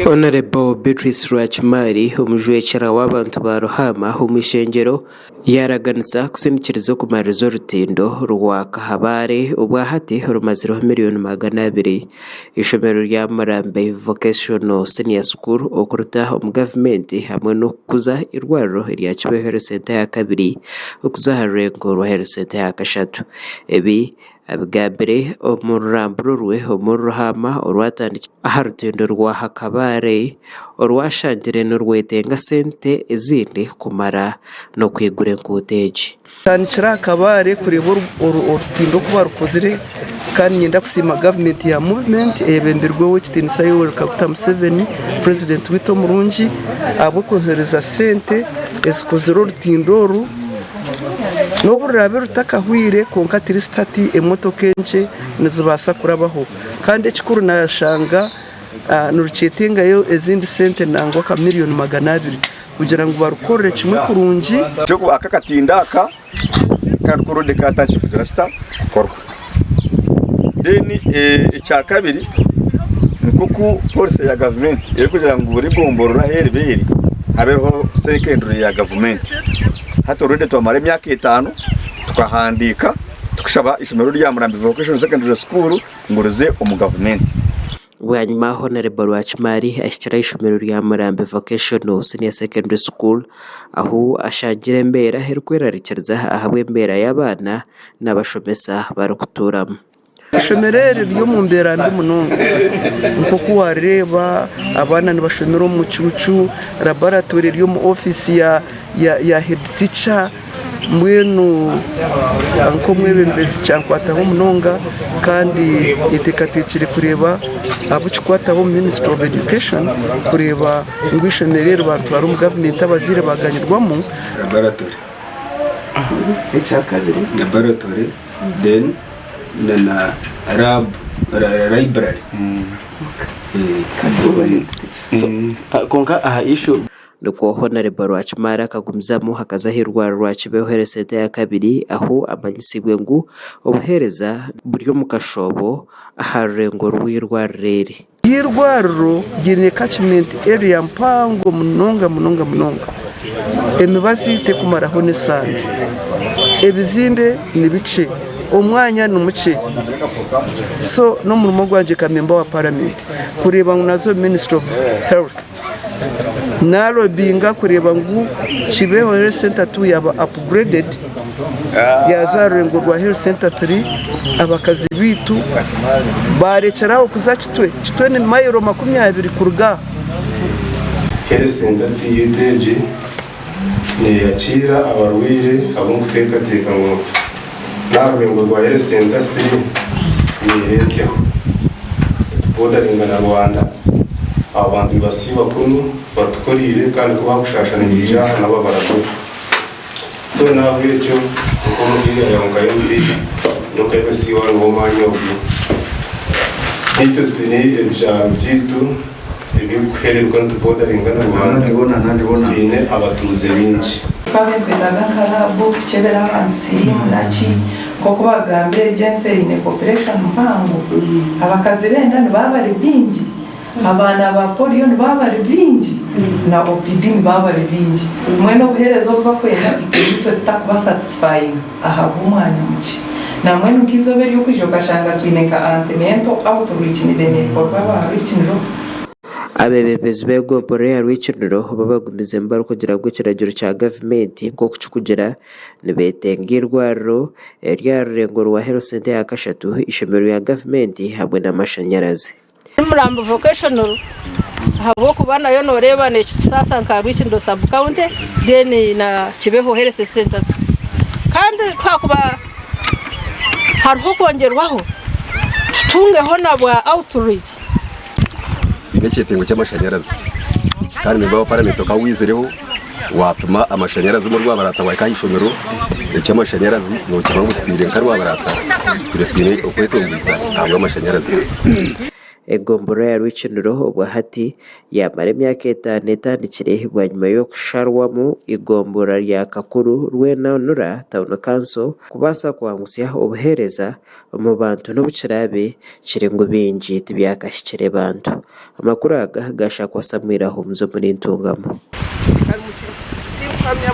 Honorable Beatrice Rachmari umujwekera w'abantu ba Ruhama umishengero yaraganisa kusinikirizo ku marezo rutindo rwa Kahabare ubwahati rumaziro miliyoni 200 ishomero rya Murambe Vocational Senior School okuruta mu government hamwe no kuza irwaro rya Kibeho Center ya kabiri okuzaharengo rwa Health Center ya kashatu ebi abgabire omurambruwe omurhama orwatandiki aharutendo rwa Hakabare orwashangire n'urwetenga sente ezindi kumara no kwigure nkuteji tanchira Hakabare kureba urutindo kuba rukozire kandi nyenda kusima government ya movement ebemberweho kitinisa Yoweri Kaguta Museveni president wito Murungi abo kohereza sente ezikozero rutindoru n'oburabe rutakahwire konka tiristati emotoka enche nizibasa kurabaho kandi ekikuru nashanga nurucetengayo ezindi sente nangwa ka miliyoni 200 kugira ngo barukorere kimwe kurungi cyo akakatindaka karukorode katachi kugira sta korwa deni icya kabiri kuko police ya government iri kugira ngo buri bomborora herberi habeho secondary ya government hato rede twamara imyaka 5 tukahandika tukashaba ishomero rya Murambi Vocational Secondary School nguruze umu government wanyuma Honorable Rachmari ashikira ishomero rya Murambi Vocational Senior Secondary School aho ashangira mbera herkwera ricerza ahabwe mbera y'abana n'abashomesa barukuturamo ishomerere ryo mu mbera ndi munonga nko kuwareba abana nibashomero mu cyucu laboratory ryo mu office ya head teacher mwenu anko mwebembezi cyankwataho munonga kandi itekatekire kureba abo cykwataho Ministry of Education kureba ngwishomerere batwara mu government abazire baganyirwamo laboratory kabiri laboratory then na library konka aha issue nuko Honorable Rachmari akagumizamo hakazahirwa rwa Kibeho Health Center ya kabiri aho amanyisibwe ngo obuhereza buryo mu kashobo aharengo rwirwa rere yirwaro gine catchment area mpango munonga emibazi te kumaraho ne sande ebizimbe ni bice umwanya numuce so no mu rumo gwaje kamemba wa parliament kureba nazo Ministry of Health nalo binga kureba ngo Kibeho Health Center 2 yaba upgraded yazarengo rwa Health Center 3 abakazi bitu barekeraho kuzacitwe ni mayiro 20 kuruga Health Center y'iteje ni yakira abarwire abo guteka ngo narurengo rwa Health Center 3 ni leta bodaringa na Rwanda abantu basiba kuno batukorire kandi kuba gushashanirija nabo barakora so nabwe cyo uko muri yarongaye muri no kaye siwa no manyo ito tuni ebyaro byitu ebikuhererwa ntubodaringa na Rwanda nandibona ine abatuze binji twabetwedaga nkarabu kebera ansi munachi koko bagambe jense ine population mpango abakazi benda nibabari bingi abana ba polio nibabari bingi na OPD nibabari bingi mweno buherezo bakwena ito takuba satisfying aha umwanya muki na mweno kizoberi yo kwijoka shanga twineka antemento outreach ni bene korwa ba rikiniro abebezi bego Borea Richiniro babagumize mbaro kugira ngo kiragiro cya government nko kucukugera nibetengirwaro ryarengo rwa Health Center ya kashatu ishomero ya government hamwe n'amashanyarazi Murambi Vocational habo kubana yo noreba ne sasa nkarwikindo sub county deni na Kibeho Health Center kandi kwakuba hariho kongerwaho tutungeho nabwa outreach ineketengo cy'amashanyarazi kandi nibaho parameto kawizereho watuma amashanyarazi mu rwabarata wakayishomero cy'amashanyarazi no cyangwa gutwire nkari wabarata turefine okwetongita ntabwo amashanyarazi egombora ya Rwikinuro obwa hati yamara emyaka 5 etandikire bwa nyuma yo kusharwamu igombora rya Kakuru rwenanura Town Council kubasa kwangusya obuhereza mu bantu n'obucirabe kiringo bingi tibyakashikire bantu. Amakuru aga gashakwa Samwira Homzo muri Ntungamo.